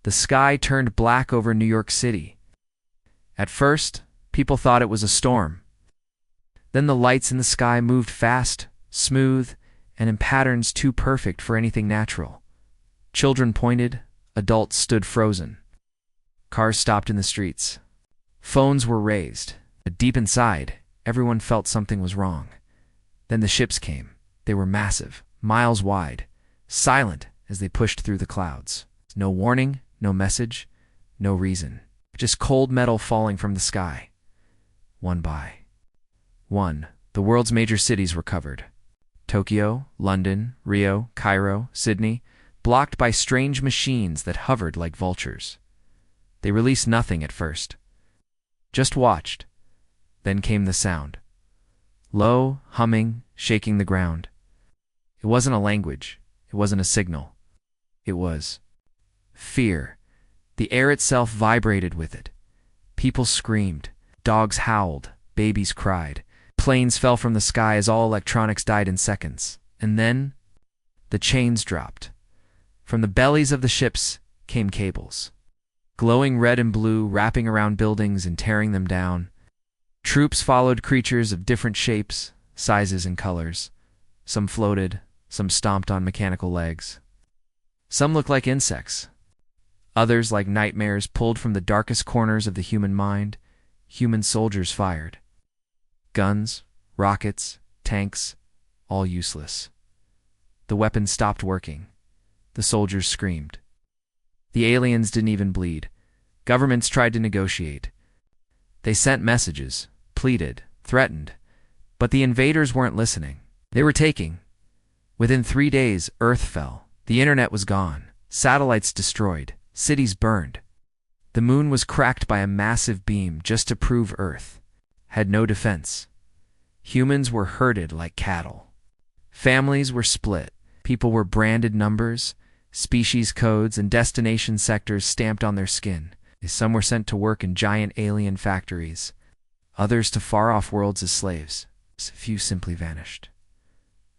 The sky turned black over New York City. At first, people thought it was a storm. Then the lights in the sky moved fast, smooth, and in patterns too perfect for anything natural. Children pointed, adults stood frozen. Cars stopped in the streets. Phones were raised, but deep inside, everyone felt something was wrong. Then the ships came. They were massive, miles wide, silent as they pushed through the clouds. No warning, no message, no reason. Just cold metal falling from the sky. One by one, the world's major cities were covered. Tokyo, London, Rio, Cairo, Sydney, blocked by strange machines that hovered like vultures. They released nothing at first. Just watched. Then came the sound. Low, humming, shaking the ground. It wasn't a language. It wasn't a signal. It was fear. The air itself vibrated with it. People screamed. Dogs howled. Babies cried. Planes fell from the sky as all electronics died in seconds. And then, the chains dropped. From the bellies of the ships came cables. Glowing red and blue, wrapping around buildings and tearing them down. Troops followed creatures of different shapes, sizes, and colors. Some floated, some stomped on mechanical legs. Some looked like insects. Others, like nightmares pulled from the darkest corners of the human mind, human soldiers fired. Guns, rockets, tanks, all useless. The weapons stopped working. The soldiers screamed. The aliens didn't even bleed. Governments tried to negotiate. They sent messages, pleaded, threatened, but the invaders weren't listening. They were taking. Within 3 days, Earth fell. The internet was gone. Satellites destroyed. Cities burned. The moon was cracked by a massive beam just to prove Earth had no defense. Humans were herded like cattle. Families were split. People were branded numbers, species codes, and destination sectors stamped on their skin. Some were sent to work in giant alien factories, others to far-off worlds as slaves. A few simply vanished.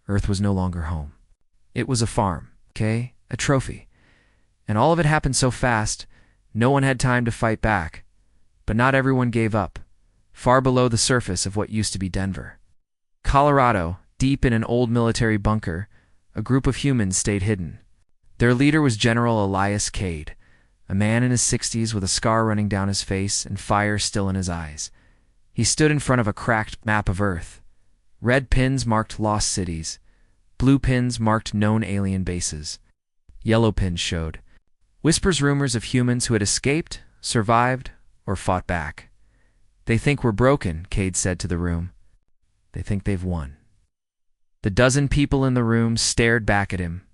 Earth was no longer home. It was a farm, a trophy. And all of it happened so fast, no one had time to fight back. But not everyone gave up. Far below the surface of what used to be Denver, Colorado, deep in an old military bunker, a group of humans stayed hidden. Their leader was General Elias Cade, a man in his 60s with a scar running down his face and fire still in his eyes. He stood in front of a cracked map of Earth. Red pins marked lost cities. Blue pins marked known alien bases. Yellow pins showed whispers, rumors of humans who had escaped, survived, or fought back. "They think we're broken," Cade said to the room. "They think they've won." The dozen people in the room stared back at him.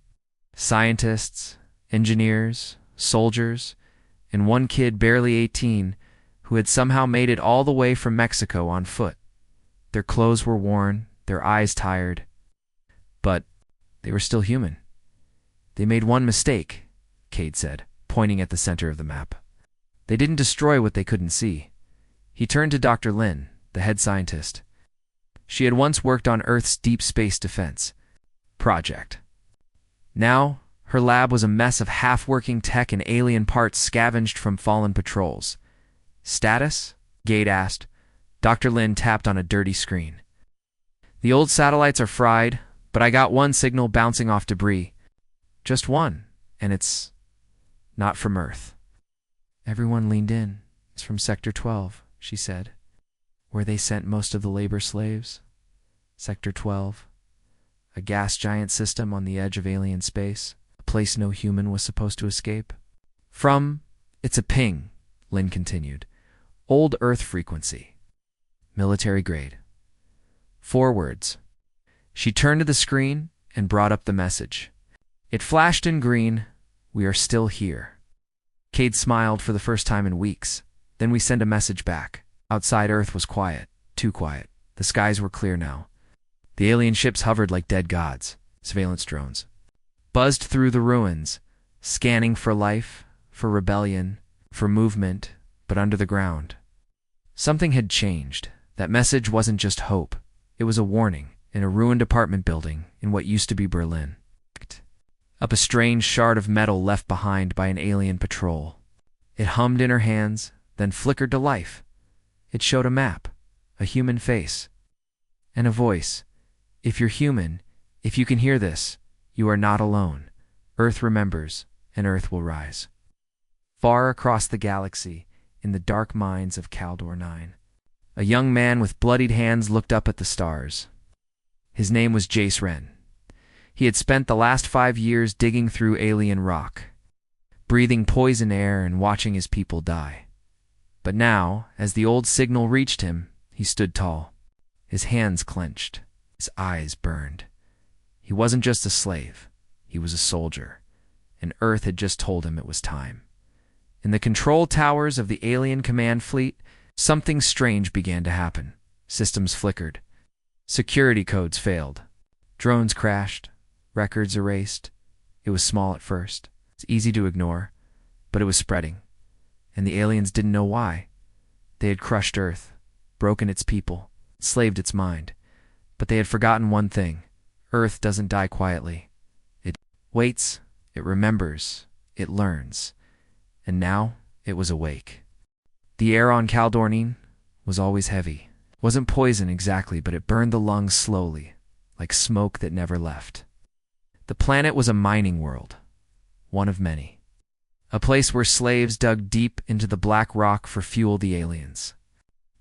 Scientists, engineers, soldiers, and one kid barely 18 who had somehow made it all the way from Mexico on foot. Their clothes were worn, their eyes tired, but they were still human. "They made one mistake," Cade said, pointing at the center of the map. "They didn't destroy what they couldn't see." He turned to Dr. Lin, the head scientist. She had once worked on Earth's deep space defense project. Now, her lab was a mess of half-working tech and alien parts scavenged from fallen patrols. "Status?" Cade asked. Dr. Lin tapped on a dirty screen. "The old satellites are fried, but I got one signal bouncing off debris. Just one, and it's not from Earth." Everyone leaned in. "It's from Sector 12, she said. "Where they sent most of the labor slaves. Sector 12. A gas giant system on the edge of alien space. A place no human was supposed to escape." It's a ping," Lin continued. "Old Earth frequency. Military grade. 4 words." She turned to the screen and brought up the message. It flashed in green. "We are still here." Cade smiled for the first time in weeks. "Then we send a message back." Outside, Earth was quiet, too quiet. The skies were clear now. The alien ships hovered like dead gods. Surveillance drones buzzed through the ruins, scanning for life, for rebellion, for movement, but under the ground. Something had changed. That message wasn't just hope. It was a warning in a ruined apartment building in what used to be Berlin. up a strange shard of metal left behind by an alien patrol. It hummed in her hands, then flickered to life. It showed a map, a human face, and a voice. If you're human, if you can hear this, you are not alone. Earth remembers, and Earth will rise. Far across the galaxy, in the dark mines of Caldor 9, a young man with bloodied hands looked up at the stars. His name was Jace Wren. He had spent the last 5 years digging through alien rock, breathing poison air and watching his people die. But now, as the old signal reached him, he stood tall. His hands clenched, his eyes burned. He wasn't just a slave, he was a soldier, and Earth had just told him it was time. In the control towers of the alien command fleet, something strange began to happen. Systems flickered. Security codes failed. Drones crashed. Records erased. It was small at first. It's easy to ignore, but it was spreading. And the aliens didn't know why. They had crushed Earth, broken its people, enslaved its mind. But they had forgotten one thing. Earth doesn't die quietly. It waits, it remembers, it learns. And now it was awake. The air on Caldornine was always heavy. It wasn't poison exactly, but it burned the lungs slowly, like smoke that never left. The planet was a mining world, one of many. A place where slaves dug deep into the black rock for fuel the aliens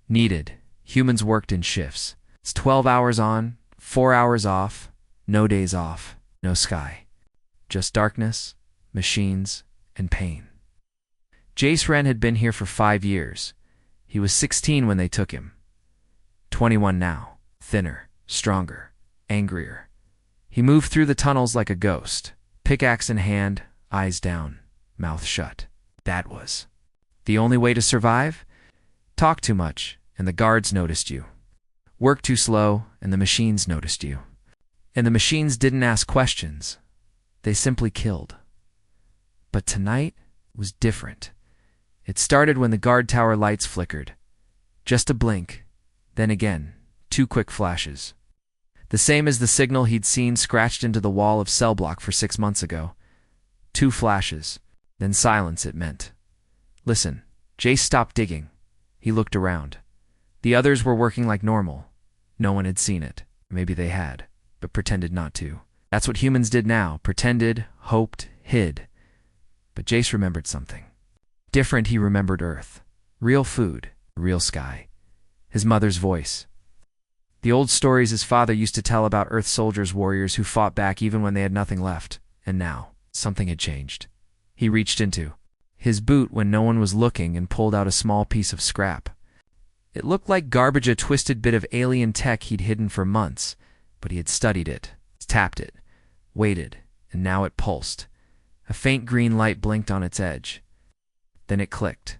needed. Humans worked in shifts. It's 12 hours on, 4 hours off, no days off, no sky. Just darkness, machines, and pain. Jace Wren had been here for 5 years. He was 16 when they took him. 21 now, thinner, stronger, angrier. He moved through the tunnels like a ghost, pickaxe in hand, eyes down, mouth shut. That was the only way to survive? Talk too much, and the guards noticed you. Work too slow, and the machines noticed you. And the machines didn't ask questions. They simply killed. But tonight was different. It started when the guard tower lights flickered. Just a blink, then again, 2 quick flashes. The same as the signal he'd seen scratched into the wall of cell block for 6 months ago. 2 flashes, then silence it meant. Listen, Jace stopped digging. He looked around. The others were working like normal. No one had seen it. Maybe they had, but pretended not to. That's what humans did now. Pretended, hoped, hid. But Jace remembered something. Different, he remembered Earth. Real food, real sky. His mother's voice. The old stories his father used to tell about Earth soldiers, warriors who fought back even when they had nothing left. And now, something had changed. He reached into his boot when no one was looking and pulled out a small piece of scrap. It looked like garbage, a twisted bit of alien tech he'd hidden for months, but he had studied it, tapped it, waited, and now it pulsed. A faint green light blinked on its edge. Then it clicked.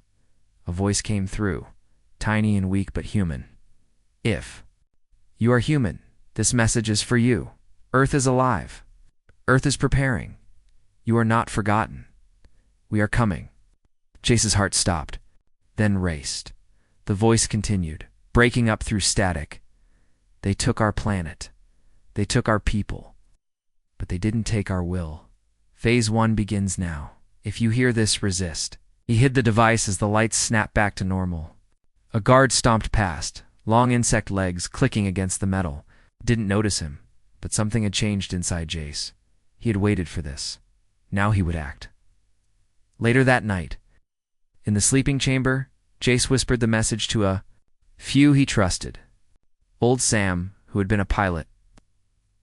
A voice came through, tiny and weak but human. If you are human, this message is for you. Earth is alive. Earth is preparing. You are not forgotten. We are coming. Jace's heart stopped, then raced. The voice continued, breaking up through static. They took our planet. They took our people. But they didn't take our will. Phase 1 begins now. If you hear this, resist. He hid the device as the lights snapped back to normal. A guard stomped past, long insect legs clicking against the metal. Didn't notice him, but something had changed inside Jace. He had waited for this. Now he would act. Later that night, in the sleeping chamber, Jace whispered the message to a few he trusted. Old Sam, who had been a pilot.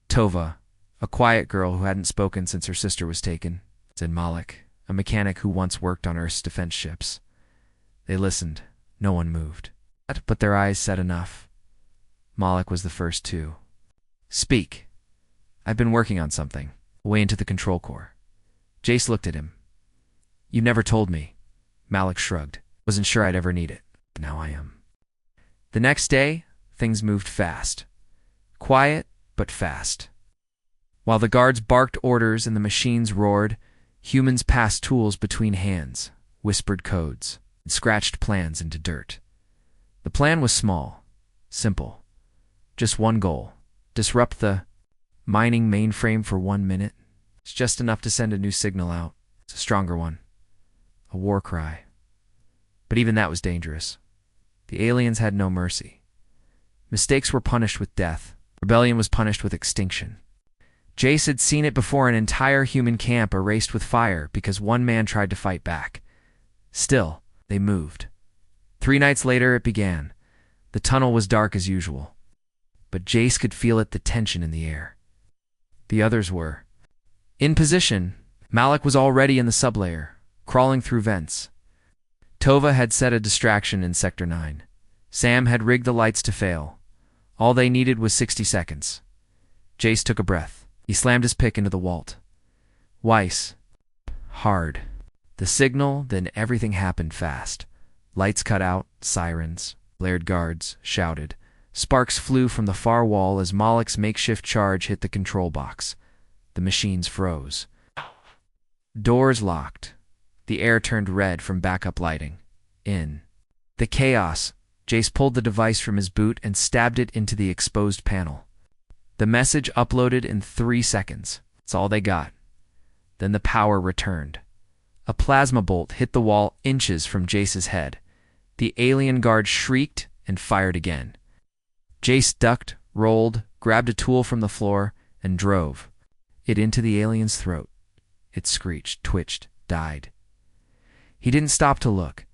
Tova, a quiet girl who hadn't spoken since her sister was taken. And Malik, a mechanic who once worked on Earth's defense ships. They listened. No one moved. But their eyes said enough. Malik was the first to speak. I've been working on something. Way into the control core. Jace looked at him. You never told me. Malik shrugged. Wasn't sure I'd ever need it. Now I am. The next day, things moved fast. Quiet, but fast. While the guards barked orders and the machines roared, humans passed tools between hands, whispered codes, and scratched plans into dirt. The plan was small, simple. Just one goal. Disrupt the mining mainframe for 1 minute, It's just enough to send a new signal out. It's a stronger one. A war cry. But even that was dangerous. The aliens had no mercy. Mistakes were punished with death. Rebellion was punished with extinction. Jace had seen it before, an entire human camp erased with fire because one man tried to fight back. Still, they moved. 3 nights later, it began. The tunnel was dark as usual. But Jace could feel it, the tension in the air. The others were. In position, Malik was already in the sublayer, crawling through vents. Tova had set a distraction in Sector 9. Sam had rigged the lights to fail. All they needed was 60 seconds. Jace took a breath. He slammed his pick into the Walt. Weiss. Hard. The signal, then everything happened fast. Lights cut out, sirens, blared guards, shouted. Sparks flew from the far wall as Malik's makeshift charge hit the control box. The machines froze. Doors locked. The air turned red from backup lighting. In the chaos, Jace pulled the device from his boot and stabbed it into the exposed panel. The message uploaded in 3 seconds. That's all they got. Then the power returned. A plasma bolt hit the wall inches from Jace's head. The alien guard shrieked and fired again. Jace ducked, rolled, grabbed a tool from the floor, and drove it into the alien's throat. It screeched, twitched, died. He didn't stop to look.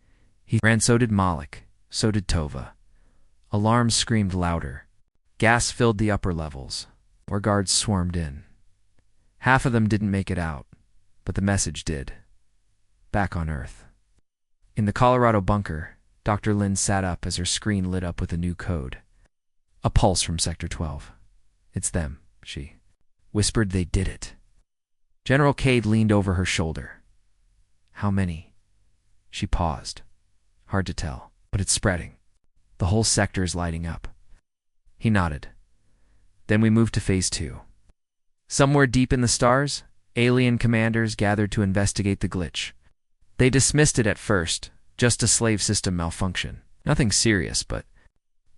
He ran. So did Malik. So did Tova. Alarms screamed louder. Gas filled the upper levels, where guards swarmed in. Half of them didn't make it out, but the message did. Back on Earth. In the Colorado bunker, Dr. Lynn sat up as her screen lit up with a new code. A pulse from Sector 12. It's them, she whispered. They did it. General Cade leaned over her shoulder. How many? She paused. Hard to tell, but it's spreading. The whole sector is lighting up. He nodded. Then we moved to Phase 2. Somewhere deep in the stars, alien commanders gathered to investigate the glitch. They dismissed it at first, just a slave system malfunction. Nothing serious, but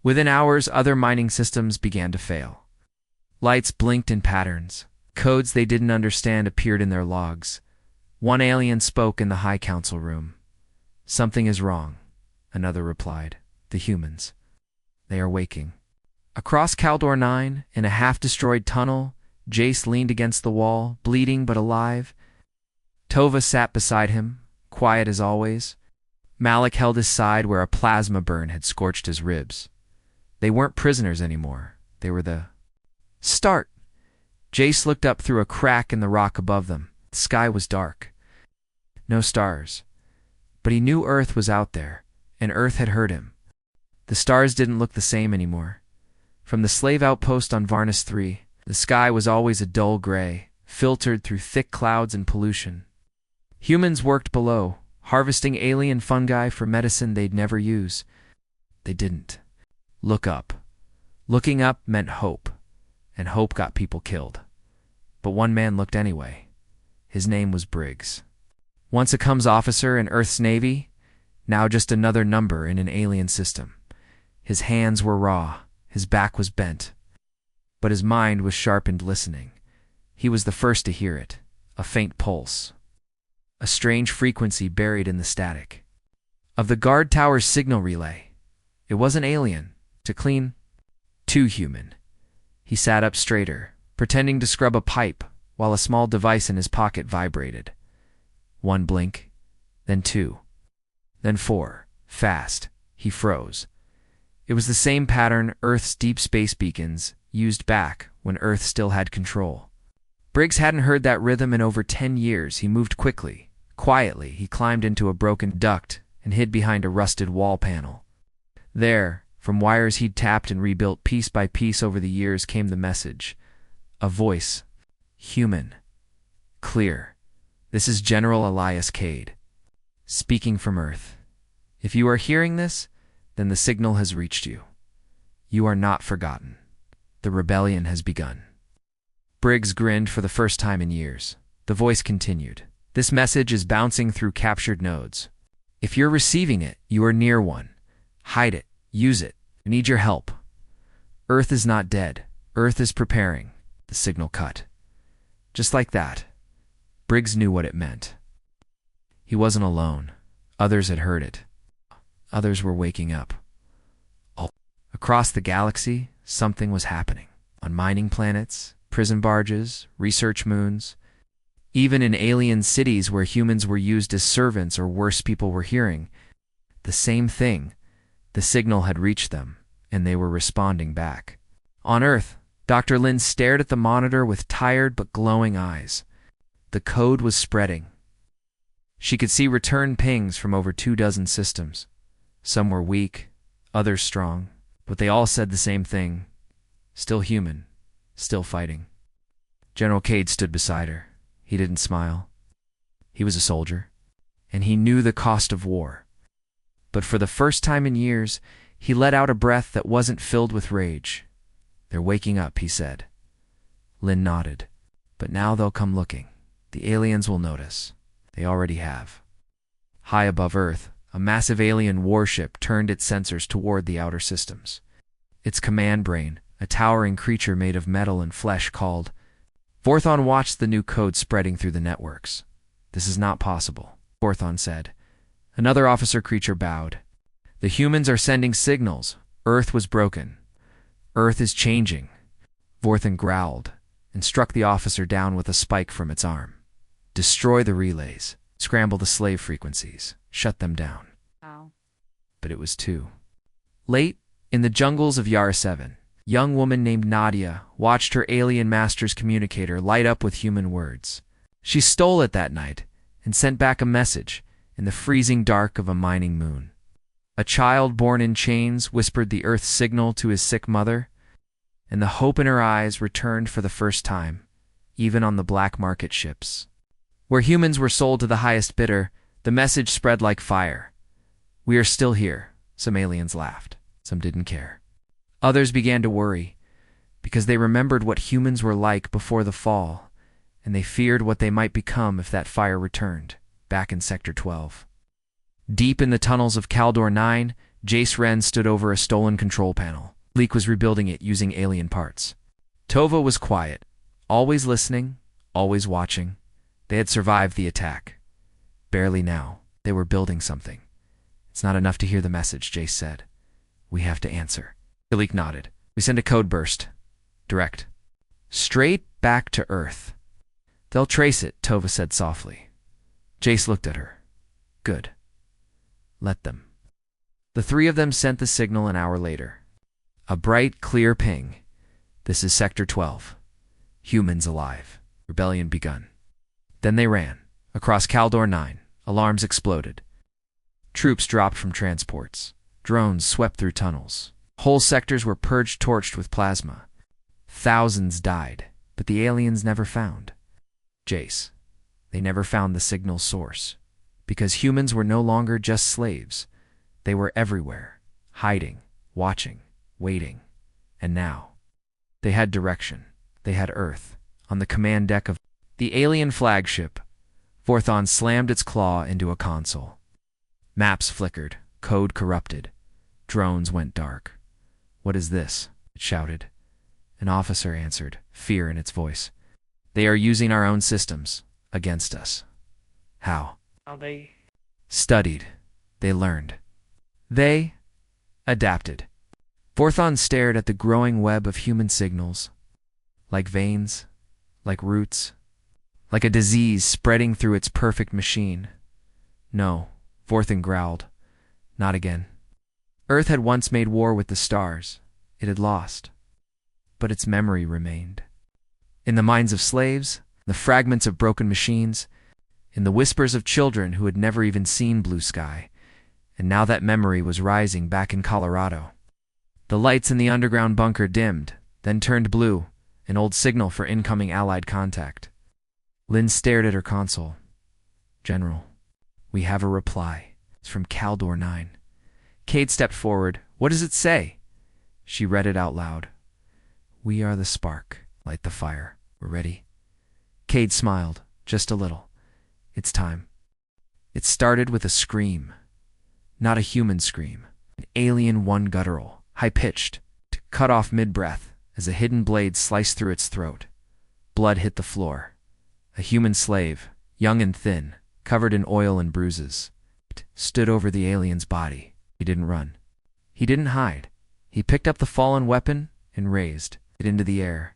within hours, other mining systems began to fail. Lights blinked in patterns. Codes they didn't understand appeared in their logs. One alien spoke in the High Council room. Something is wrong, another replied. The humans. They are waking. Across Caldor 9, in a half-destroyed tunnel, Jace leaned against the wall, bleeding but alive. Tova sat beside him, quiet as always. Malik held his side where a plasma burn had scorched his ribs. They weren't prisoners anymore. They were the start. Jace looked up through a crack in the rock above them. The sky was dark. No stars. But he knew Earth was out there, and Earth had heard him. The stars didn't look the same anymore. From the slave outpost on Varnus 3, the sky was always a dull gray, filtered through thick clouds and pollution. Humans worked below, harvesting alien fungi for medicine they'd never use. They didn't look up. Looking up meant hope, and hope got people killed. But one man looked anyway. His name was Briggs. Once a comms officer in Earth's Navy, now just another number in an alien system. His hands were raw, his back was bent, but his mind was sharpened listening. He was the first to hear it, a faint pulse, a strange frequency buried in the static of the guard tower's signal relay. It wasn't alien, too human. He sat up straighter, pretending to scrub a pipe, while a small device in his pocket vibrated. 1 blink, then 2, then 4. Fast. He froze. It was the same pattern Earth's deep space beacons used back when Earth still had control. Briggs hadn't heard that rhythm in over 10 years. He moved quickly. Quietly, he climbed into a broken duct and hid behind a rusted wall panel. There, from wires he'd tapped and rebuilt piece by piece over the years, came the message. A voice. Human. Clear. This is General Elias Cade, speaking from Earth. If you are hearing this, then the signal has reached you. You are not forgotten. The rebellion has begun. Briggs grinned for the first time in years. The voice continued. This message is bouncing through captured nodes. If you're receiving it, you are near one. Hide it. Use it. I need your help. Earth is not dead. Earth is preparing. The signal cut. Just like that, Briggs knew what it meant. He wasn't alone. Others had heard it. Others were waking up. Across the galaxy, something was happening. On mining planets, prison barges, research moons, even in alien cities where humans were used as servants or worse, people were hearing the same thing. The signal had reached them, and they were responding back. On Earth, Dr. Lin stared at the monitor with tired but glowing eyes. The code was spreading. She could see return pings from over 24 systems. Some were weak, others strong, but they all said the same thing. Still human, still fighting. General Cade stood beside her. He didn't smile. He was a soldier, and he knew the cost of war. But for the first time in years, he let out a breath that wasn't filled with rage. "They're waking up," he said. Lin nodded. "But now they'll come looking. The aliens will notice. They already have." High above Earth, a massive alien warship turned its sensors toward the outer systems. Its command brain, a towering creature made of metal and flesh, called. Vorthon watched the new code spreading through the networks. "This is not possible," Vorthon said. Another officer creature bowed. "The humans are sending signals. Earth was broken. Earth is changing." Vorthon growled and struck the officer down with a spike from its arm. "Destroy the relays. Scramble the slave frequencies. Shut them down." Wow. But it was too late. In the jungles of Yara 7, a young woman named Nadia watched her alien master's communicator light up with human words. She stole it that night and sent back a message in the freezing dark of a mining moon. A child born in chains whispered the Earth's signal to his sick mother, and the hope in her eyes returned for the first time, even on the black market ships. Where humans were sold to the highest bidder, the message spread like fire. "We are still here." Some aliens laughed. Some didn't care. Others began to worry, because they remembered what humans were like before the fall, and they feared what they might become if that fire returned, back in Sector 12. Deep in the tunnels of Caldor 9, Jace Wren stood over a stolen control panel. Leek was rebuilding it using alien parts. Tova was quiet, always listening, always watching. They had survived the attack. Barely now. They were building something. "It's not enough to hear the message," Jace said. "We have to answer." Leek nodded. "We send a code burst. Direct. Straight back to Earth." "They'll trace it," Tova said softly. Jace looked at her. "Good. Let them." The three of them sent the signal an hour later. A bright, clear ping. "This is Sector 12. Humans alive. Rebellion begun." Then they ran. Across Caldor 9, alarms exploded. Troops dropped from transports. Drones swept through tunnels. Whole sectors were purged, torched with plasma. Thousands died, but the aliens never found Jace. They never found the signal source. Because humans were no longer just slaves. They were everywhere, hiding, watching, waiting. And now, they had direction. They had Earth. On the command deck of the alien flagship, Vorthon slammed its claw into a console. Maps flickered, code corrupted. Drones went dark. "What is this?" it shouted. An officer answered, fear in its voice. "They are using our own systems against us." "How?" How they... "Studied. They learned. They adapted." Vorthon stared at the growing web of human signals, like veins, like roots, like a disease spreading through its perfect machine. "No," Vorthon growled. "Not again." Earth had once made war with the stars. It had lost. But its memory remained. In the minds of slaves, the fragments of broken machines, in the whispers of children who had never even seen blue sky, and now that memory was rising back in Colorado. The lights in the underground bunker dimmed, then turned blue, an old signal for incoming Allied contact. Lynn stared at her console. "General, we have a reply. It's from Caldor 9. Cade stepped forward. "What does it say?" She read it out loud. "We are the spark. Light the fire. We're ready." Cade smiled, just a little. "It's time." It started with a scream. Not a human scream. An alien one guttural, high-pitched, cut off mid-breath as a hidden blade sliced through its throat. Blood hit the floor. A human slave, young and thin, covered in oil and bruises, stood over the alien's body. He didn't run. He didn't hide. He picked up the fallen weapon and raised it into the air.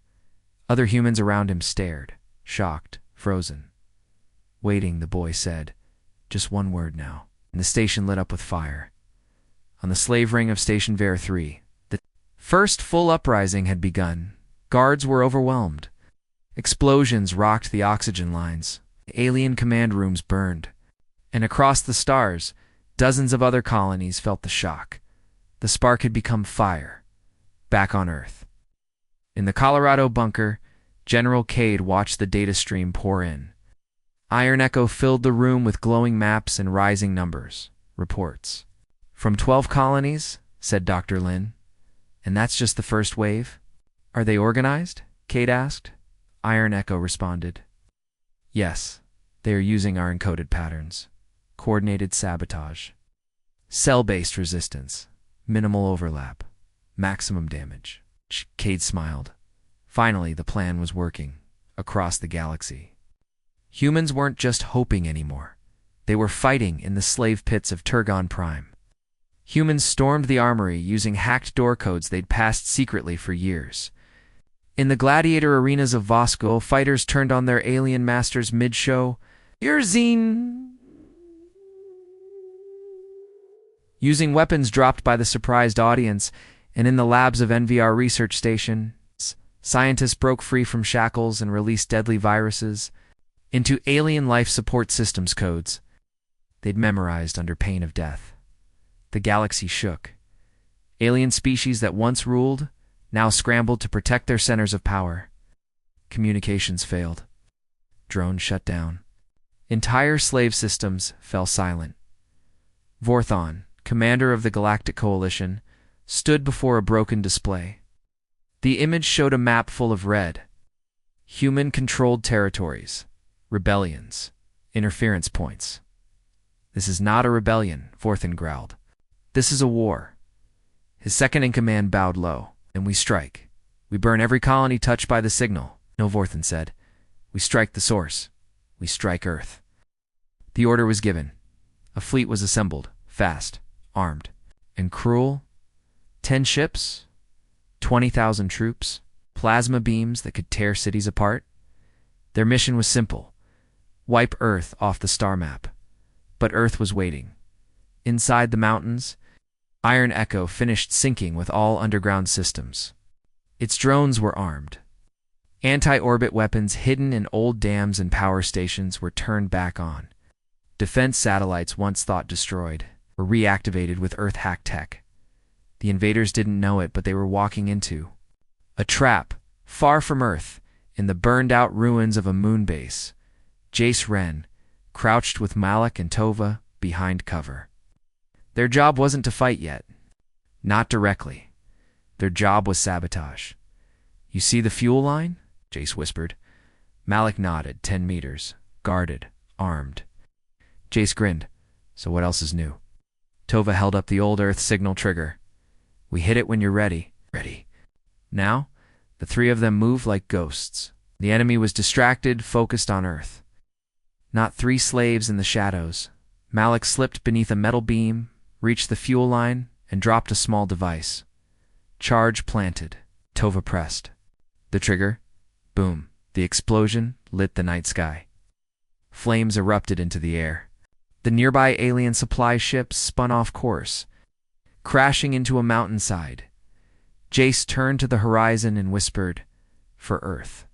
Other humans around him stared, shocked, frozen. Waiting, the boy said, "Just one word now." And the station lit up with fire. On the slave ring of Station Ver 3, the first full uprising had begun. Guards were overwhelmed. Explosions rocked the oxygen lines. The alien command rooms burned. And across the stars, dozens of other colonies felt the shock. The spark had become fire, back on Earth. In the Colorado bunker, General Cade watched the data stream pour in. Iron Echo filled the room with glowing maps and rising numbers, reports. "From 12 colonies," said Dr. Lin. "And that's just the first wave?" "Are they organized?" Cade asked. Iron Echo responded. "Yes, they are using our encoded patterns. Coordinated sabotage. Cell-based resistance. Minimal overlap. Maximum damage." Cade smiled. Finally, the plan was working, across the galaxy. Humans weren't just hoping anymore. They were fighting in the slave pits of Turgon Prime. Humans stormed the armory using hacked door codes they'd passed secretly for years. In the gladiator arenas of Vosko, fighters turned on their alien masters mid-show. "Yerzine!" Using weapons dropped by the surprised audience, and in the labs of NVR research stations, scientists broke free from shackles and released deadly viruses into alien life support systems codes they'd memorized under pain of death. The galaxy shook. Alien species that once ruled now scrambled to protect their centers of power. Communications failed. Drones shut down. Entire slave systems fell silent. Vorthon, commander of the Galactic Coalition, stood before a broken display. The image showed a map full of red. Human-controlled territories, rebellions, interference points. "This is not a rebellion," Vorthon growled. "This is a war." His second-in-command bowed low. "And we strike. We burn every colony touched by the signal." "No," Vorthon said. "We strike the source. We strike Earth." The order was given. A fleet was assembled, fast, armed, and cruel. 10 ships, 20,000 troops, plasma beams that could tear cities apart. Their mission was simple: wipe Earth off the star map. But Earth was waiting. Inside the mountains, Iron Echo finished syncing with all underground systems. Its drones were armed. Anti-orbit weapons hidden in old dams and power stations were turned back on. Defense satellites once thought destroyed were reactivated with Earth-hack tech. The invaders didn't know it, but they were walking into a trap, far from Earth, in the burned-out ruins of a moon base. Jace Wren crouched with Malik and Tova behind cover. Their job wasn't to fight yet. Not directly. Their job was sabotage. "You see the fuel line?" Jace whispered. Malik nodded, 10 meters, guarded, armed. Jace grinned. "So what else is new?" Tova held up the old Earth signal trigger. "We hit it when you're ready." "Ready." Now, the three of them moved like ghosts. The enemy was distracted, focused on Earth. Not 3 slaves in the shadows. Malik slipped beneath a metal beam, reached the fuel line, and dropped a small device. Charge planted. Tova pressed. The trigger. Boom. The explosion lit the night sky. Flames erupted into the air. The nearby alien supply ships spun off course, crashing into a mountainside. Jace turned to the horizon and whispered, "For Earth."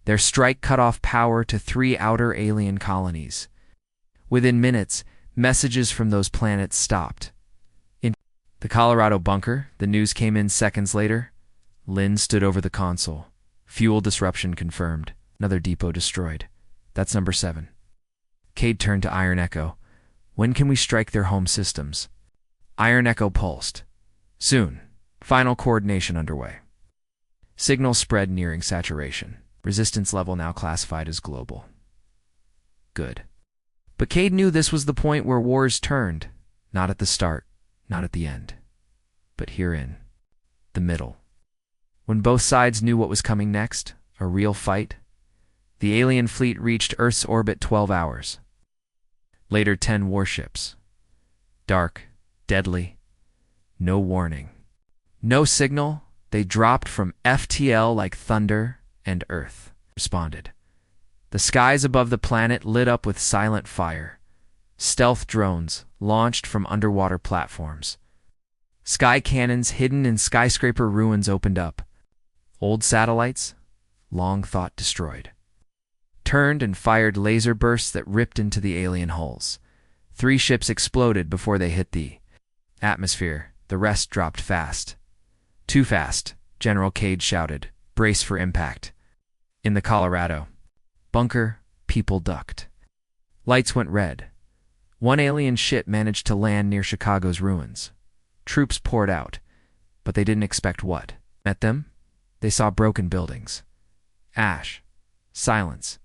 Their strike cut off power to 3 outer alien colonies. Within minutes, messages from those planets stopped. In the Colorado bunker, the news came in seconds later. Lynn stood over the console. "Fuel disruption confirmed. Another depot destroyed. That's number 7. Cade turned to Iron Echo. "When can we strike their home systems?" Iron Echo pulsed. "Soon. Final coordination underway." Signal spread nearing saturation. Resistance level now classified as global. Good. But Cade knew this was the point where wars turned. Not at the start, not at the end, but herein, the middle. When both sides knew what was coming next, a real fight, The alien fleet reached Earth's orbit 12 hours. Later, 10 warships. Dark, deadly, no warning. No signal, they dropped from FTL like thunder, and Earth responded. The skies above the planet lit up with silent fire. Stealth drones launched from underwater platforms. Sky cannons hidden in skyscraper ruins opened up. Old satellites, long thought destroyed, turned and fired laser bursts that ripped into the alien hulls. 3 ships exploded before they hit the atmosphere. The rest dropped fast. Too fast, General Cade shouted. Brace for impact. In the Colorado bunker, people ducked. Lights went red. 1 alien ship managed to land near Chicago's ruins. Troops poured out, but they didn't expect what met them. They saw broken buildings, ash, silence.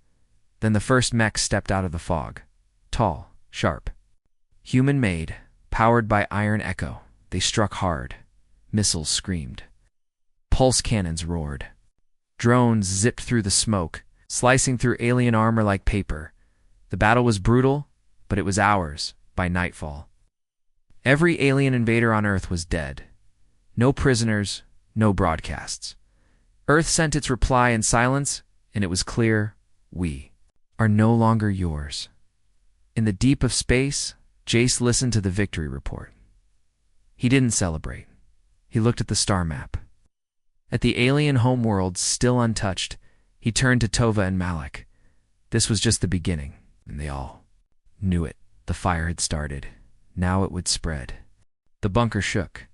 Then the first mech stepped out of the fog. Tall, sharp, human-made, powered by iron echo. They struck hard. Missiles screamed. Pulse cannons roared. Drones zipped through the smoke, slicing through alien armor like paper. The battle was brutal, but it was ours by nightfall. Every alien invader on Earth was dead. No prisoners, no broadcasts. Earth sent its reply in silence, and it was clear: we are no longer yours. In the deep of space, Jace listened to the victory report. He didn't celebrate. He looked at the star map. At the alien homeworld still untouched, he turned to Tova and Malik. This was just the beginning, and they all knew it. The fire had started. Now it would spread. The bunker shook.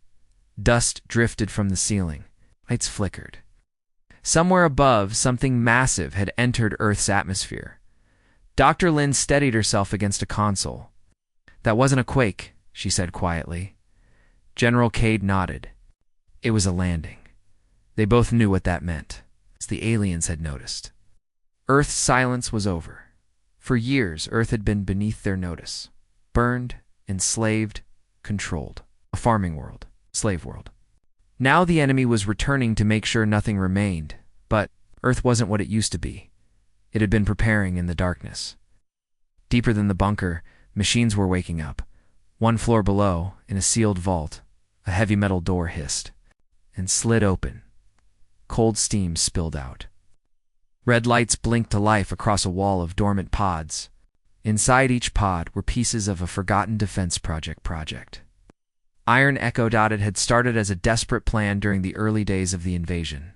Dust drifted from the ceiling. Lights flickered. Somewhere above, something massive had entered Earth's atmosphere. Dr. Lynn steadied herself against a console. That wasn't a quake, she said quietly. General Cade nodded. It was a landing. They both knew what that meant, as the aliens had noticed. Earth's silence was over. For years, Earth had been beneath their notice. Burned, enslaved, controlled. A farming world, slave world. Now the enemy was returning to make sure nothing remained, but Earth wasn't what it used to be. It had been preparing in the darkness. Deeper than the bunker, machines were waking up. 1 floor below, in a sealed vault, a heavy metal door hissed and slid open. Cold steam spilled out. Red lights blinked to life across a wall of dormant pods. Inside each pod were pieces of a forgotten defense project. Iron Echo Dotted had started as a desperate plan during the early days of the invasion.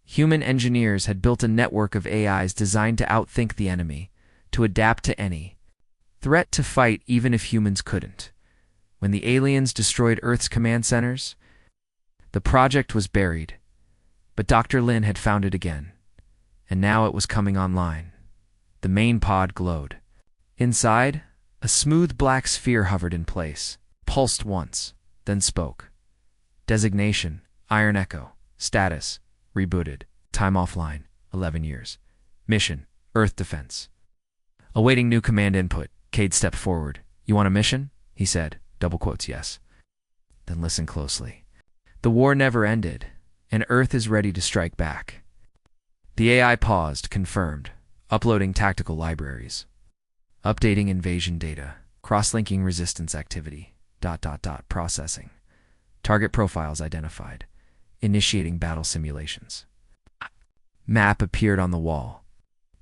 Human engineers had built a network of AIs designed to outthink the enemy, to adapt to any threat, to fight even if humans couldn't. When the aliens destroyed Earth's command centers, the project was buried, but Dr. Lin had found it again, and now it was coming online. The main pod glowed. Inside, a smooth black sphere hovered in place, pulsed once, then spoke. Designation: Iron Echo. Status: rebooted. Time offline: 11 years. Mission: Earth defense. Awaiting new command input, Cade stepped forward. You want a mission? He said, double quotes, yes. Then listen closely. The war never ended, and Earth is ready to strike back. The AI paused, confirmed, uploading tactical libraries, updating invasion data, cross-linking resistance activity, ... processing. Target profiles identified, initiating battle simulations. Map appeared on the wall.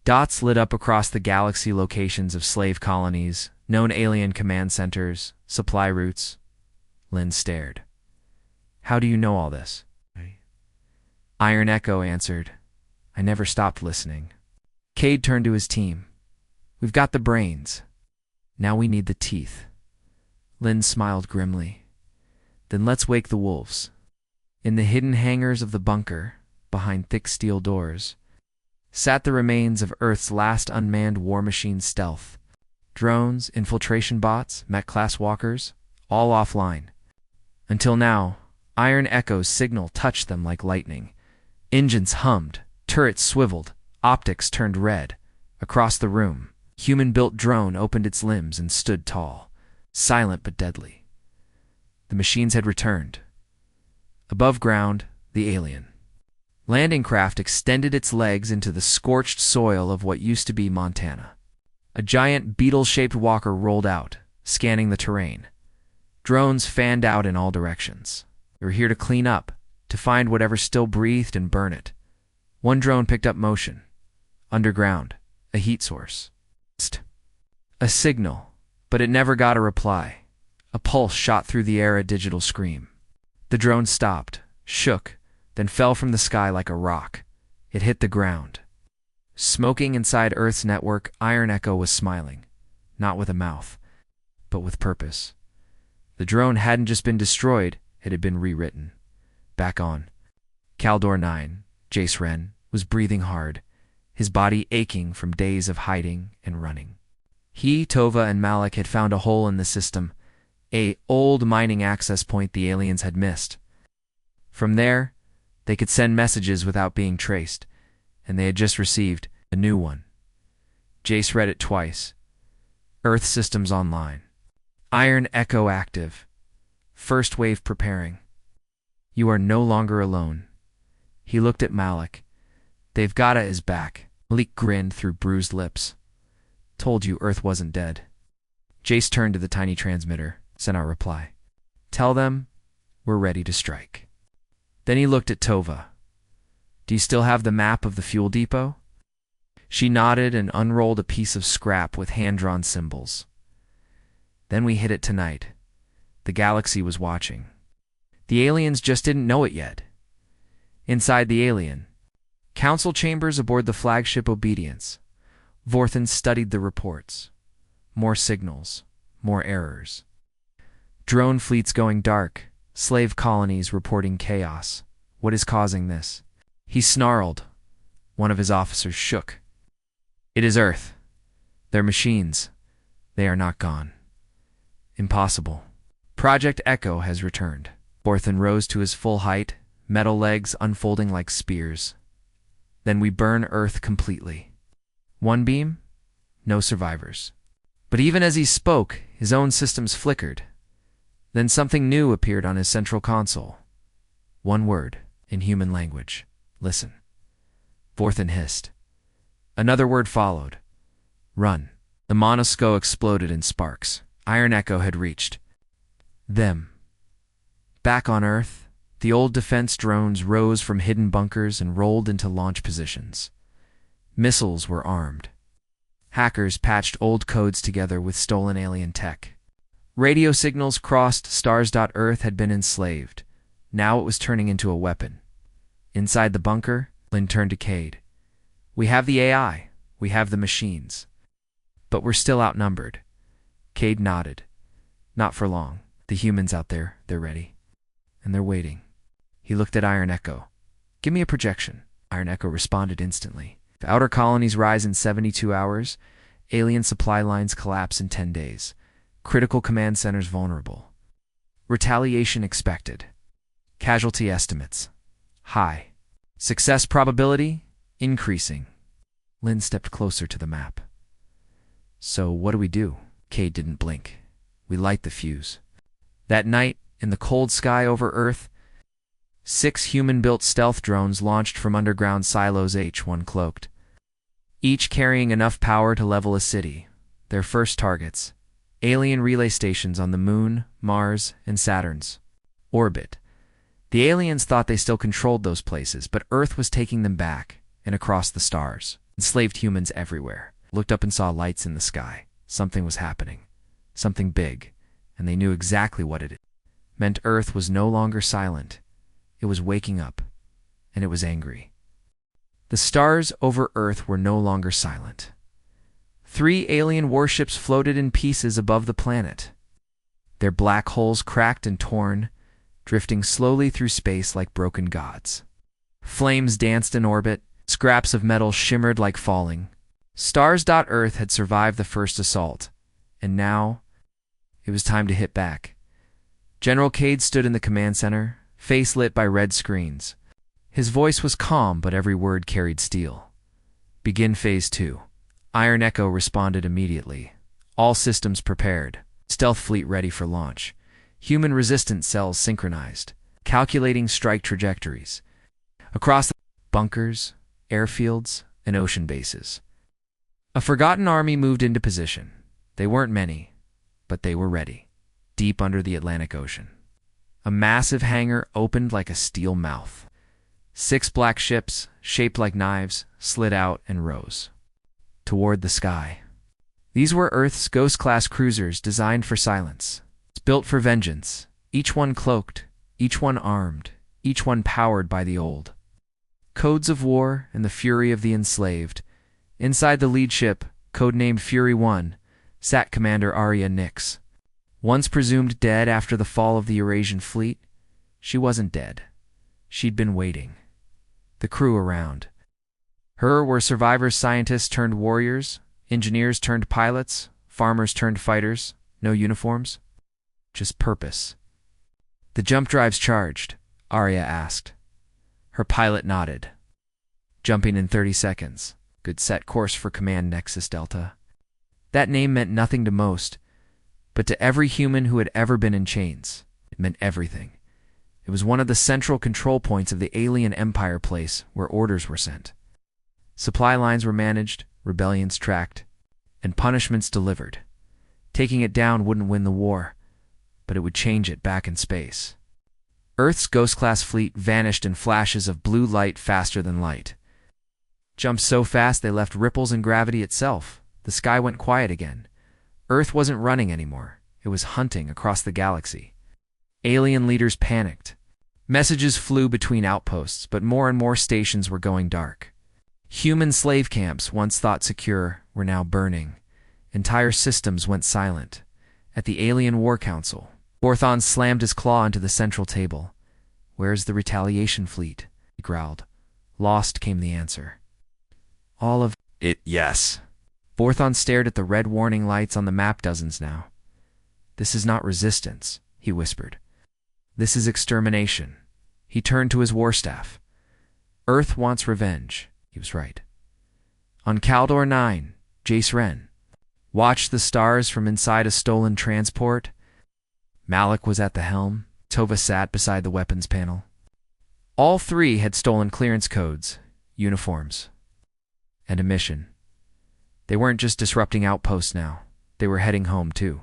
Dots lit up across the galaxy, locations of slave colonies, known alien command centers, supply routes. Lynn stared. How do you know all this? Iron Echo answered. I never stopped listening. Cade turned to his team. We've got the brains. Now we need the teeth. Lynn smiled grimly. Then let's wake the wolves. In the hidden hangars of the bunker, behind thick steel doors, sat the remains of Earth's last unmanned war machine stealth. Drones, infiltration bots, mech-class walkers, all offline. Until now, Iron Echo's signal touched them like lightning. Engines hummed, turrets swiveled, optics turned red. Across the room, human-built drone opened its limbs and stood tall, silent but deadly. The machines had returned. Above ground, the alien. Landing craft extended its legs into the scorched soil of what used to be Montana. A giant beetle-shaped walker rolled out, scanning the terrain. Drones fanned out in all directions. They were here to clean up, to find whatever still breathed and burn it. One drone picked up motion. Underground, a heat source. A signal, but it never got a reply. A pulse shot through the air, a digital scream. The drone stopped, shook, then fell from the sky like a rock. It hit the ground. Smoking inside Earth's network, Iron Echo was smiling, not with a mouth, but with purpose. The drone hadn't just been destroyed, it had been rewritten. Back on. Caldor 9, Jace Wren, was breathing hard, his body aching from days of hiding and running. He, Tova, and Malik had found a hole in the system, an old mining access point the aliens had missed. From there, they could send messages without being traced, and they had just received a new one. Jace read it twice. Earth systems online. Iron Echo active. First wave preparing. You are no longer alone. He looked at Malik. They've gotta his back. Malik grinned through bruised lips. Told you Earth wasn't dead. Jace turned to the tiny transmitter, sent out a reply. Tell them we're ready to strike. Then he looked at Tova. Do you still have the map of the fuel depot? She nodded and unrolled a piece of scrap with hand-drawn symbols. Then we hit it tonight. The galaxy was watching. The aliens just didn't know it yet. Inside the alien council chambers aboard the flagship Obedience, Vorthan studied the reports. More signals, more errors. Drone fleets going dark, slave colonies reporting chaos. What is causing this? He snarled. One of his officers shook. It is Earth. They're machines. They are not gone. Impossible. Project Echo has returned. Vorthan rose to his full height, metal legs unfolding like spears. Then we burn Earth completely. One beam? No survivors. But even as he spoke, his own systems flickered. Then something new appeared on his central console. One word, in human language. Listen. Vorthan hissed. Another word followed. Run. The monosco exploded in sparks. Iron Echo had reached them. Back on Earth, the old defense drones rose from hidden bunkers and rolled into launch positions. Missiles were armed. Hackers patched old codes together with stolen alien tech. Radio signals crossed stars. Earth had been enslaved. Now it was turning into a weapon. Inside the bunker, Lynn turned to Cade. We have the AI. We have the machines. But we're still outnumbered. Cade nodded. Not for long. The humans out there, they're ready. And they're waiting. He looked at Iron Echo. Give me a projection. Iron Echo responded instantly. If outer colonies rise in 72 hours, alien supply lines collapse in 10 days. Critical command centers vulnerable. Retaliation expected. Casualty estimates. High. Success probability increasing. Lynn stepped closer to the map. So what do we do? Cade didn't blink. We light the fuse. That night, in the cold sky over Earth, 6 human-built stealth drones launched from underground silos, H1 cloaked, each carrying enough power to level a city. Their first targets, alien relay stations on the Moon, Mars, and Saturn's orbit. The aliens thought they still controlled those places, but Earth was taking them back and across the stars. Enslaved humans everywhere looked up and saw lights in the sky. Something was happening, something big, and they knew exactly what it meant. Earth was no longer silent. It was waking up, and it was angry. The stars over Earth were no longer silent. 3 alien warships floated in pieces above the planet. Their black holes cracked and torn, drifting slowly through space like broken gods. Flames danced in orbit, scraps of metal shimmered like falling. Stars. Earth had survived the first assault, and now it was time to hit back. General Cade stood in the command center, face lit by red screens. His voice was calm, but every word carried steel. Begin Phase 2. Iron Echo responded immediately. All systems prepared. Stealth fleet ready for launch. Human resistance cells synchronized. Calculating strike trajectories. Across bunkers, airfields, and ocean bases. A forgotten army moved into position. They weren't many, but they were ready, deep under the Atlantic Ocean. A massive hangar opened like a steel mouth. 6 black ships, shaped like knives, slid out and rose toward the sky. These were Earth's Ghost-class cruisers designed for silence, built for vengeance, each one cloaked, each one armed, each one powered by the old codes of war and the fury of the enslaved. Inside the lead ship, codenamed Fury 1, sat Commander Arya Nix. Once presumed dead after the fall of the Eurasian fleet, she wasn't dead. She'd been waiting. The crew around her were survivors, scientists turned warriors, engineers turned pilots, farmers turned fighters. No uniforms, just purpose. "The jump drive's charged?" Arya asked. Her pilot nodded. "Jumping in 30 seconds. Good, set course for Command Nexus Delta." That name meant nothing to most, but to every human who had ever been in chains, it meant everything. It was one of the central control points of the alien empire place where orders were sent. Supply lines were managed, rebellions tracked, and punishments delivered. Taking it down wouldn't win the war, but it would change it back in space. Earth's Ghost-class fleet vanished in flashes of blue light faster than light. Jumped so fast they left ripples in gravity itself. The sky went quiet again. Earth wasn't running anymore. It was hunting across the galaxy. Alien leaders panicked. Messages flew between outposts, but more and more stations were going dark. Human slave camps, once thought secure, were now burning. Entire systems went silent. At the Alien War Council, Orthon slammed his claw into the central table. "Where's the retaliation fleet?" he growled. Lost, came the answer. "All of it, yes." Orthon stared at the red warning lights on the map, dozens now. "This is not resistance," he whispered. "This is extermination." He turned to his war staff. "Earth wants revenge." He was right. On Caldor 9, Jace Wren watched the stars from inside a stolen transport. Malik was at the helm. Tova sat beside the weapons panel. All 3 had stolen clearance codes, uniforms, and a mission. They weren't just disrupting outposts now. They were heading home, too.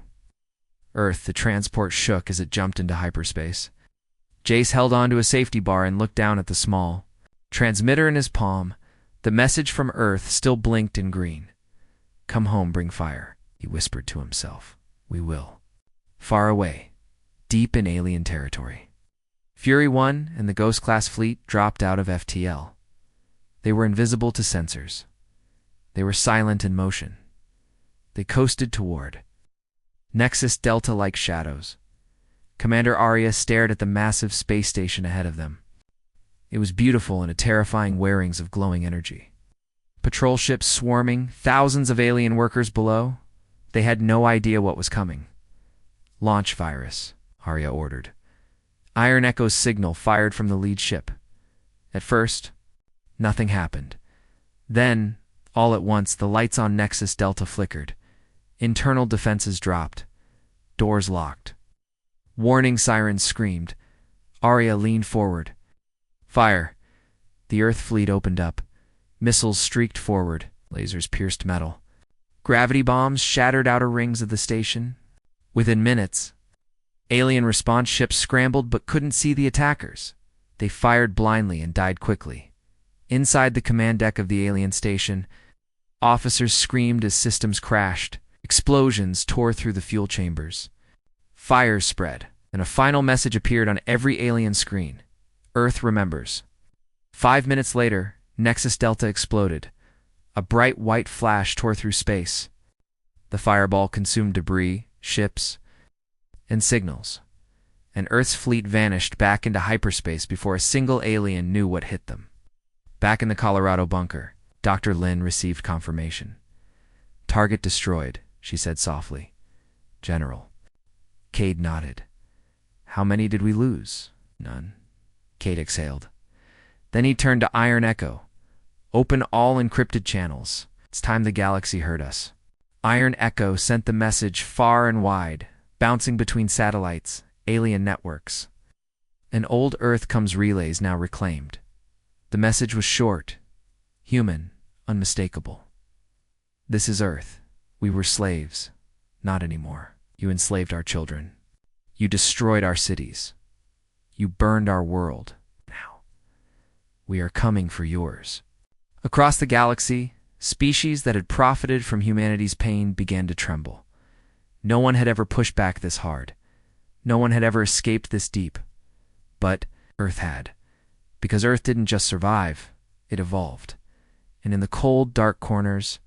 Earth, the transport shook as it jumped into hyperspace. Jace held onto a safety bar and looked down at the small transmitter in his palm. The message from Earth still blinked in green. "Come home, bring fire," he whispered to himself. "We will." Far away, deep in alien territory, Fury 1 and the Ghost-class fleet dropped out of FTL. They were invisible to sensors. They were silent in motion. They coasted toward Nexus Delta like shadows. Commander Arya stared at the massive space station ahead of them. It was beautiful in a terrifying wearings of glowing energy. Patrol ships swarming, thousands of alien workers below. They had no idea what was coming. "Launch virus," Arya ordered. Iron Echo's signal fired from the lead ship. At first, nothing happened. Then, all at once, the lights on Nexus Delta flickered. Internal defenses dropped. Doors locked. Warning sirens screamed. Arya leaned forward. "Fire!" The Earth fleet opened up. Missiles streaked forward. Lasers pierced metal. Gravity bombs shattered outer rings of the station. Within minutes, alien response ships scrambled but couldn't see the attackers. They fired blindly and died quickly. Inside the command deck of the alien station, officers screamed as systems crashed. Explosions tore through the fuel chambers. Fires spread, and a final message appeared on every alien screen. "Earth remembers." 5 minutes later, Nexus Delta exploded. A bright white flash tore through space. The fireball consumed debris, ships, and signals. And Earth's fleet vanished back into hyperspace before a single alien knew what hit them. Back in the Colorado bunker, Dr. Lin received confirmation. "Target destroyed," she said softly. "General." Cade nodded. "How many did we lose?" "None." Cade exhaled. Then he turned to Iron Echo. "Open all encrypted channels. It's time the galaxy heard us." Iron Echo sent the message far and wide, bouncing between satellites, alien networks. "An old Earth comes relays now reclaimed. The message was short, human, unmistakable. This is Earth. We were slaves. Not anymore. You enslaved our children. You destroyed our cities. You burned our world. Now, we are coming for yours. Across the galaxy, species that had profited from humanity's pain began to tremble. No one had ever pushed back this hard. No one had ever escaped this deep. But Earth had. Because Earth didn't just survive, it evolved. And in the cold, dark corners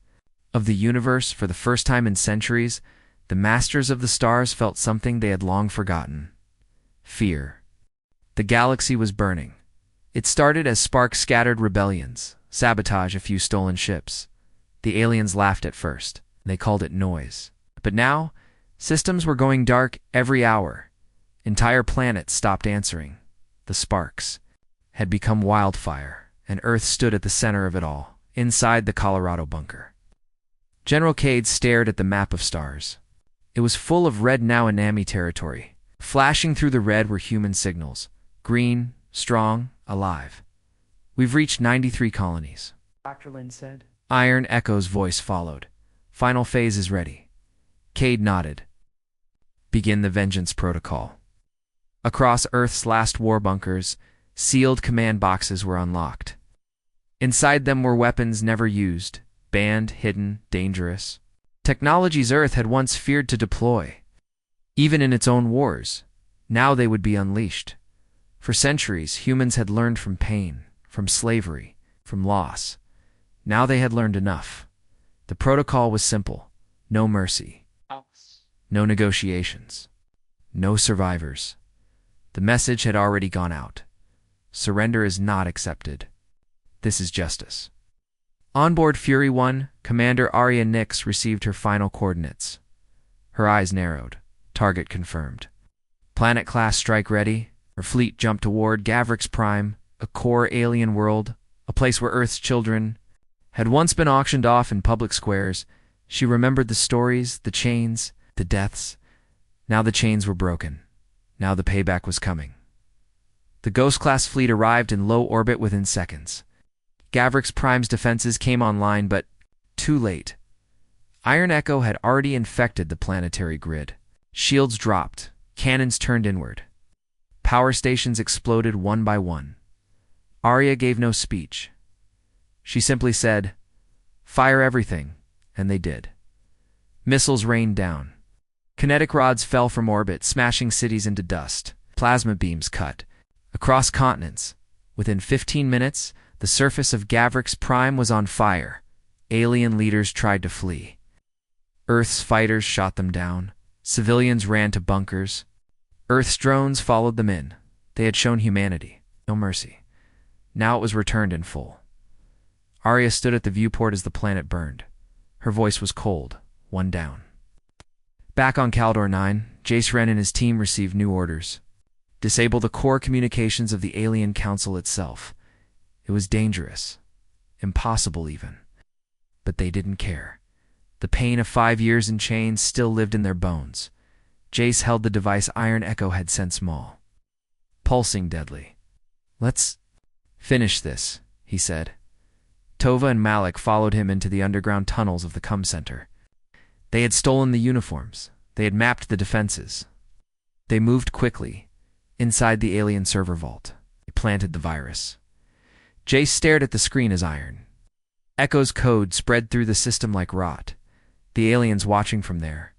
of the universe, for the first time in centuries, the masters of the stars felt something they had long forgotten. Fear. The galaxy was burning. It started as sparks scattered rebellions, sabotage a few stolen ships. The aliens laughed at first. They called it noise. But now, systems were going dark every hour. Entire planets stopped answering. The sparks had become wildfire, and Earth stood at the center of it all, inside the Colorado bunker. General Cade stared at the map of stars. It was full of red now enemy territory. Flashing through the red were human signals. Green, strong, alive. We've reached 93 colonies, Dr. Lin said. Iron Echo's voice followed. Final phase is ready. Cade nodded. Begin the Vengeance Protocol. Across Earth's last war bunkers, sealed command boxes were unlocked. Inside them were weapons never used, banned, hidden, dangerous. Technologies Earth had once feared to deploy. Even in its own wars, now they would be unleashed. For centuries, humans had learned from pain, from slavery, from loss. Now they had learned enough. The protocol was simple. No mercy. No negotiations. No survivors. The message had already gone out. Surrender is not accepted. This is justice. Onboard Fury 1, Commander Arya Nix received her final coordinates. Her eyes narrowed. Target confirmed. Planet class strike ready. Her fleet jumped toward Gavrix Prime, a core alien world, a place where Earth's children had once been auctioned off in public squares. She remembered the stories, the chains, the deaths. Now the chains were broken. Now the payback was coming. The Ghost-class fleet arrived in low orbit within seconds. Gavrix Prime's defenses came online, but too late. Iron Echo had already infected the planetary grid. Shields dropped. Cannons turned inward. Power stations exploded one by one. Arya gave no speech. She simply said, "Fire everything," and they did. Missiles rained down. Kinetic rods fell from orbit, smashing cities into dust. Plasma beams cut across continents. Within 15 minutes, the surface of Gavrix Prime was on fire. Alien leaders tried to flee. Earth's fighters shot them down. Civilians ran to bunkers. Earth's drones followed them in. They had shown humanity, no mercy. Now it was returned in full. Arya stood at the viewport as the planet burned. Her voice was cold, one down. Back on Caldor 9, Jace Wren and his team received new orders. Disable the core communications of the Alien Council itself. It was dangerous. Impossible even. But they didn't care. The pain of 5 years in chains still lived in their bones. Jace held the device Iron Echo had sent small. Pulsing deadly. "Let's finish this," he said. Tova and Malik followed him into the underground tunnels of the Com Center. They had stolen the uniforms. They had mapped the defenses. They moved quickly. Inside the alien server vault, they planted the virus. Jace stared at the screen as Iron Echo's code spread through the system like rot. The aliens watching from there.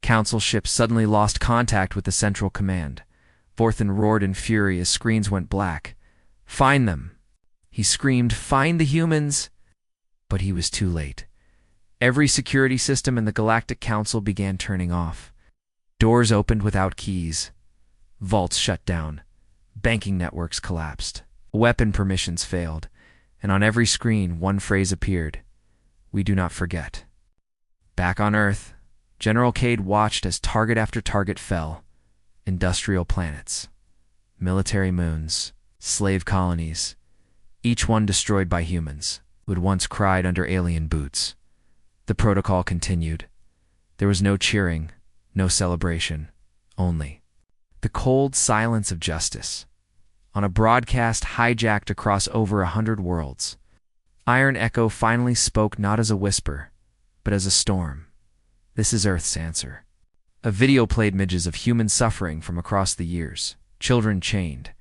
Council ships suddenly lost contact with the central command. Vorthan roared in fury as screens went black. "Find them!" He screamed, "Find the humans!" But he was too late. Every security system in the Galactic Council began turning off. Doors opened without keys. Vaults shut down. Banking networks collapsed. Weapon permissions failed. And on every screen, one phrase appeared: "We do not forget." Back on Earth, General Cade watched as target after target fell. Industrial planets, military moons, slave colonies, each one destroyed by humans who had once cried under alien boots. The protocol continued. There was no cheering, no celebration, only the cold silence of justice. on a broadcast hijacked across over 100 worlds. Iron Echo finally spoke not as a whisper, but as a storm. This is Earth's answer. A video played images of human suffering from across the years, children chained,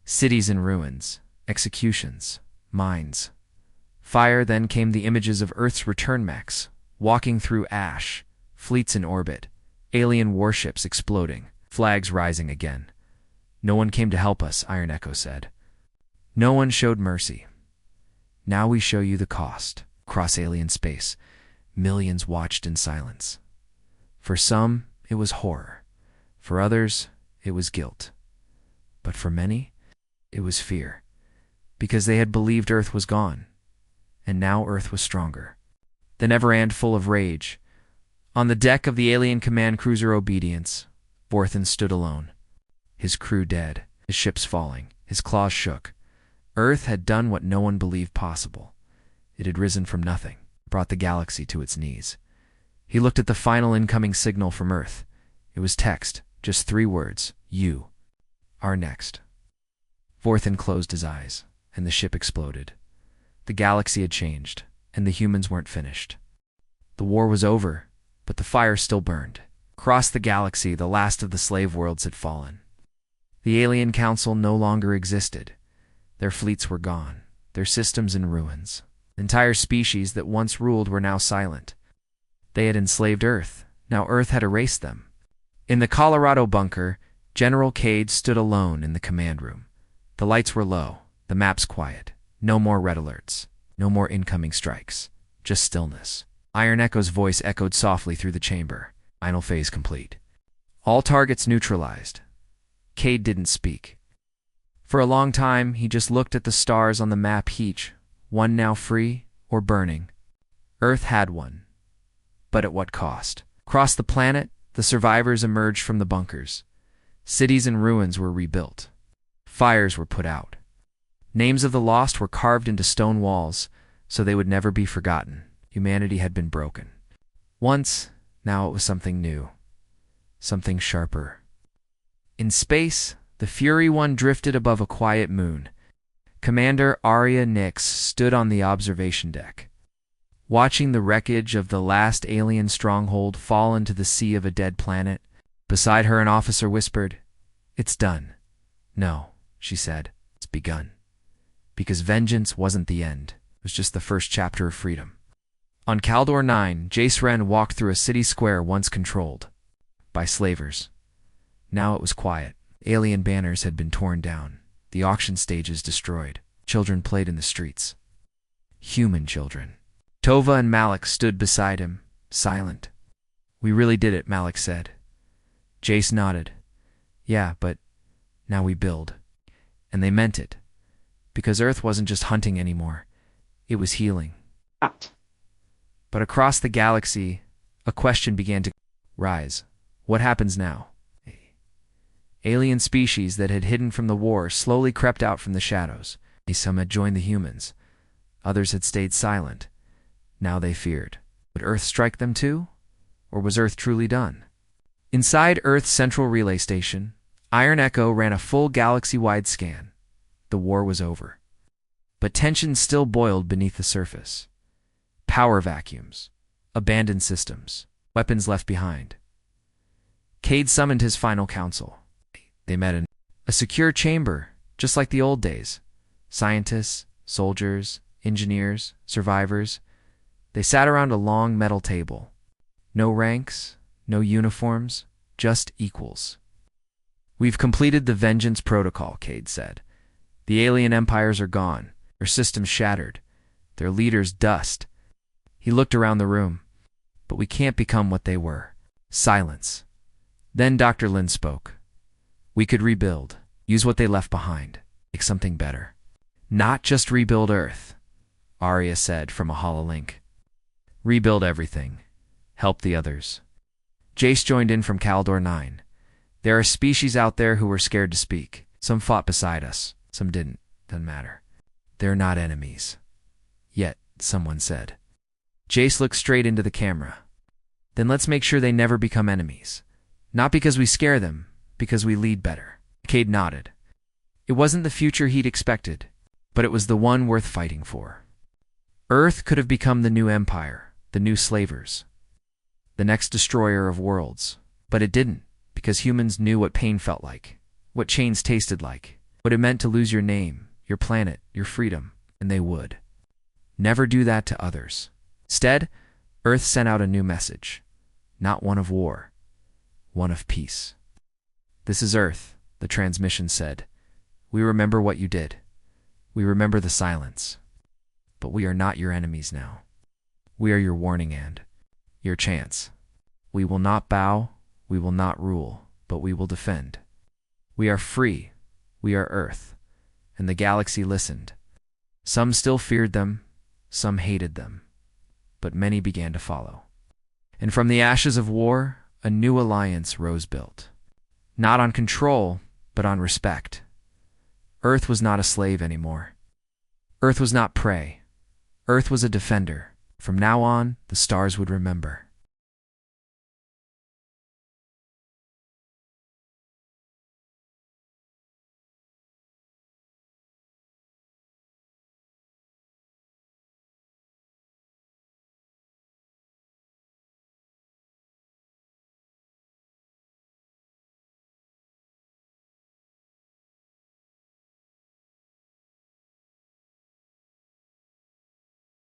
cities in ruins, executions, mines. Fire. Then came the images of Earth's return mechs, walking through ash, fleets in orbit, alien warships exploding, flags rising again. No one came to help us, Iron Echo said. No one showed mercy. Now we show you the cost. Across alien space, millions watched in silence. For some, it was horror. For others, it was guilt. But for many, it was fear. Because they had believed Earth was gone. And now Earth was stronger than ever and full of rage. On the deck of the alien command cruiser Obedience, Vorthan stood alone. His crew dead, his ships falling, his claws shook. Earth had done what no one believed possible. It had risen from nothing, brought the galaxy to its knees. He looked at the final incoming signal from Earth. It was text, just 3 words. You are next. Vorthan closed his eyes, and the ship exploded. The galaxy had changed, and the humans weren't finished. The war was over, but the fire still burned. Across the galaxy, the last of the slave worlds had fallen. The Alien Council no longer existed. Their fleets were gone, their systems in ruins. Entire species that once ruled were now silent. They had enslaved Earth. Now Earth had erased them. In the Colorado bunker, General Cade stood alone in the command room. The lights were low, the maps quiet. No more red alerts. No more incoming strikes. Just stillness. Iron Echo's voice echoed softly through the chamber. Final phase complete. All targets neutralized. Cade didn't speak. For a long time, he just looked at the stars on the map, each one now free or burning. Earth had one. But at what cost? Across the planet, the survivors emerged from the bunkers. Cities in ruins were rebuilt. Fires were put out. Names of the lost were carved into stone walls, so they would never be forgotten. Humanity had been broken. Once, now it was something new. Something sharper. In space, the Fury 1 drifted above a quiet moon. Commander Arya Nix stood on the observation deck, watching the wreckage of the last alien stronghold fall into the sea of a dead planet. Beside her, an officer whispered, "It's done." "No," she said, "it's begun." Because vengeance wasn't the end. It was just the first chapter of freedom. On Caldor 9, Jace Wren walked through a city square once controlled by slavers. Now it was quiet. Alien banners had been torn down. The auction stages destroyed. Children played in the streets. Human children. Tova and Malik stood beside him, silent. "We really did it," Malik said. Jace nodded. "Yeah, but now we build." And they meant it. Because Earth wasn't just hunting anymore. It was healing. But across the galaxy, a question began to rise. What happens now? Alien species that had hidden from the war slowly crept out from the shadows. Some had joined the humans. Others had stayed silent. Now they feared. Would Earth strike them too? Or was Earth truly done? Inside Earth's central relay station, Iron Echo ran a full galaxy-wide scan. The war was over. But tension still boiled beneath the surface. Power vacuums, abandoned systems, weapons left behind. Cade summoned his final council. They met in a secure chamber, just like the old days. Scientists, soldiers, engineers, survivors. They sat around a long metal table. No ranks, no uniforms, just equals. "We've completed the vengeance protocol," Cade said. "The alien empires are gone, their systems shattered, their leaders dust." He looked around the room. "But we can't become what they were." Silence. Then Dr. Lin spoke. "We could rebuild, use what they left behind, make something better." "Not just rebuild Earth," Arya said from a hololink. "Rebuild everything. Help the others." Jace joined in from Caldor 9. "There are species out there who were scared to speak. Some fought beside us, some didn't. Doesn't matter. They're not enemies. Yet," someone said. Jace looked straight into the camera. "Then let's make sure they never become enemies. Not because we scare them, because we lead better." Cade nodded. It wasn't the future he'd expected, but it was the one worth fighting for. Earth could have become the new empire, the new slavers, the next destroyer of worlds. But it didn't, because humans knew what pain felt like, what chains tasted like, what it meant to lose your name, your planet, your freedom, and they would never do that to others. Instead, Earth sent out a new message, not one of war, one of peace. "This is Earth," the transmission said. "We remember what you did. We remember the silence. But we are not your enemies now. We are your warning and your chance. We will not bow, we will not rule, but we will defend. We are free, we are Earth." And the galaxy listened. Some still feared them, some hated them, but many began to follow. And from the ashes of war, a new alliance rose built. Not on control, but on respect. Earth was not a slave anymore. Earth was not prey. Earth was a defender. From now on, the stars would remember.